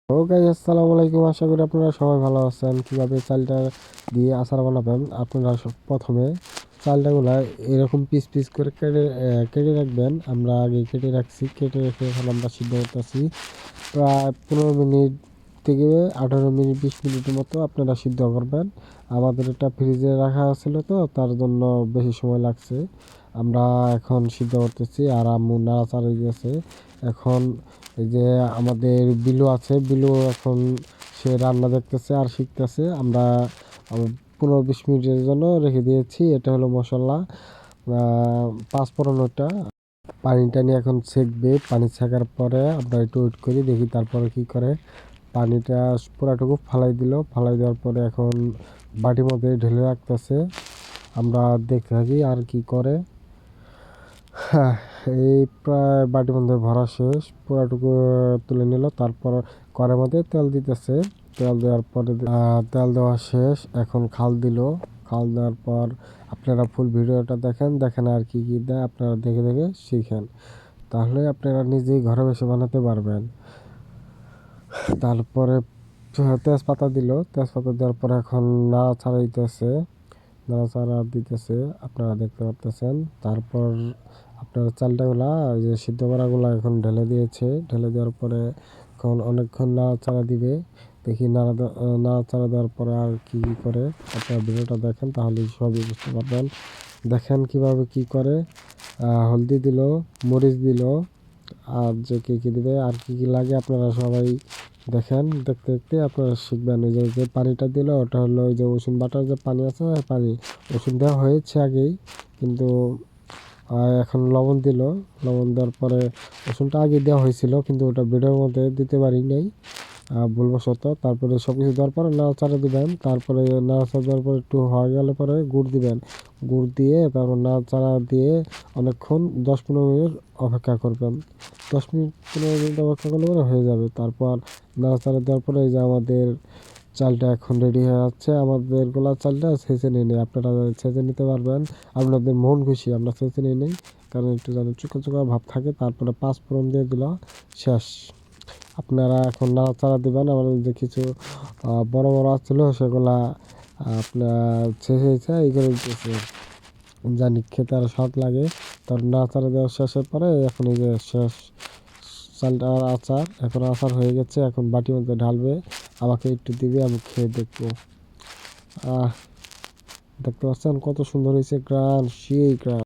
ও guys, আসসালামু আলাইকুম। আশা করি আপনারা সবাই ভালো আছেন। কিভাবে চালটা দিয়ে আচার বানাবেন, আপনারা প্রথমে চালটাগুলা এরকম পিস পিস করে কেটে রাখবেন। আমরা আগে কেটে রাখছি, কেটে রেখে এখন আমরা সিদ্ধ করতেছি। প্রায় 15 মিনিট থেকে 18 মিনিট 20 মিনিটের মতো আপনারা সিদ্ধ করবেন। আমাদের এটা ফ্রিজে রাখা ছিল, তো তার জন্য বেশি সময় লাগছে। আমরা এখন সিদ্ধ করতেছি আর আম্মু নাড়াচাড়া দিয়েছে। এখন এই যে আমাদের বিলু আছে, বিলু এখন সে রান্না দেখতেছে আর শিখতেছে। আমরা 15-20 মিনিটের জন্য রেখে দিয়েছি। এটা হলো মশলা, পাঁচফোড়নটা। পানিটা নিয়ে এখন সেকবে। পানি সেকার পরে আমরা একটু ওয়েট করি, দেখি তারপরে কি করে। পানিটা পুরাটুকু ফালাই দিল। ফালাই দেওয়ার পরে এখন বাটির মধ্যে ঢেলে রাখতেছে। আমরা দেখতে থাকি আর কি করে। হ্যাঁ, এই প্রায় বাটির মধ্যে ভরা শেষ, পুরাটুকু তুলে নিল। তারপর কড়াইয়ের মধ্যে তেল দিতেছে। তেল দেওয়ার পরে তেল দেওয়া শেষ, এখন খাল দিল। খাল দেওয়ার পর আপনারা ফুল ভিডিওটা দেখেন দেখেন আর কি কি দেয় আপনারা দেখে দেখে শিখেন, তাহলে আপনারা নিজেই ঘরে বসে বানাতে পারবেন। তারপরে তেজপাতা দিল। তেজপাতা দেওয়ার পরে এখন নাড়াচাড়া দিতেছে, নাড়াচাড়া দিতেছে, আপনারা দেখতে পারতেছেন। তারপর আপনার চালটাগুলা, যে সিদ্ধ করাগুলা এখন ঢেলে দিয়েছে। ঢেলে দেওয়ার পরে এখন অনেকক্ষণ নাড়াচাড়া দিবে। দেখি নাড়াচাড়া দেওয়ার পরে আর কি কি করে। আপনারা ভিডিওটা দেখেন, তাহলে সবই বুঝতে পারবেন। দেখেন কিভাবে কি করে। হলদি দিল, মরিচ দিল, আর যে কী কী দিবে আর কি কী লাগে আপনারা সবাই দেখেন। দেখতে দেখতে আপনারা শিখবেন। ওই যে পানিটা দিল ওটা হলো ওই যে রসুন বাটার যে পানি আছে, পানি রসুন দেওয়া হয়েছে আগেই, কিন্তু এখন লবণ দিল। লবণ দেওয়ার পরে রসুনটা আগে দেওয়া হয়েছিল, কিন্তু ওটা ভিডিওর মধ্যে দিতে পারি নাই ভুলবশত। তারপরে সব কিছু দেওয়ার পরে নাড়াচাড়া দিবেন। তারপরে নাড়াচাড়া দেওয়ার পরে একটু হয়ে গেলে পরে গুড় দিবেন। গুড় দিয়ে তারপর নাড়াচাড়া দিয়ে অনেকক্ষণ 10-15 মিনিট অপেক্ষা করবেন। 10-15 মিনিট অপেক্ষা করলে পরে হয়ে যাবে। তারপর নাড়াচাড়া দেওয়ার পরে এই যে আমাদের চালটা এখন রেডি হয়ে যাচ্ছে। আমাদের গোলা চালটা ছেঁচে নিয়ে নেই, আপনারা ছেঁচে নিতে পারবেন আপনাদের মন খুশি। আমরা ছেঁচে নিয়ে নেই, কারণ একটু যেন চোখা চোখা ভাব থাকে। তারপরে পাঁচফোড়ন দিয়ে দিল, শেষ। আপনারা এখন নাড়াচাড়া দিবেন। আমাদের যে কিছু বড় বড় ছিল সেগুলা আপনার ছেঁচে এই করে দিতেছে, জানি খেতে আরও স্বাদ লাগে। তার নাড়াচাড়া দেওয়া শেষের পরে এখন এই যে শেষ চালটার আচার। এখন আচার হয়ে গেছে, এখন বাটির মধ্যে ঢালবে, আমাকে একটু দিবে, আমি খেয়ে দেখবো। দেখতে পাচ্ছেন কত সুন্দর হয়েছে, গ্রান সেই গ্রান।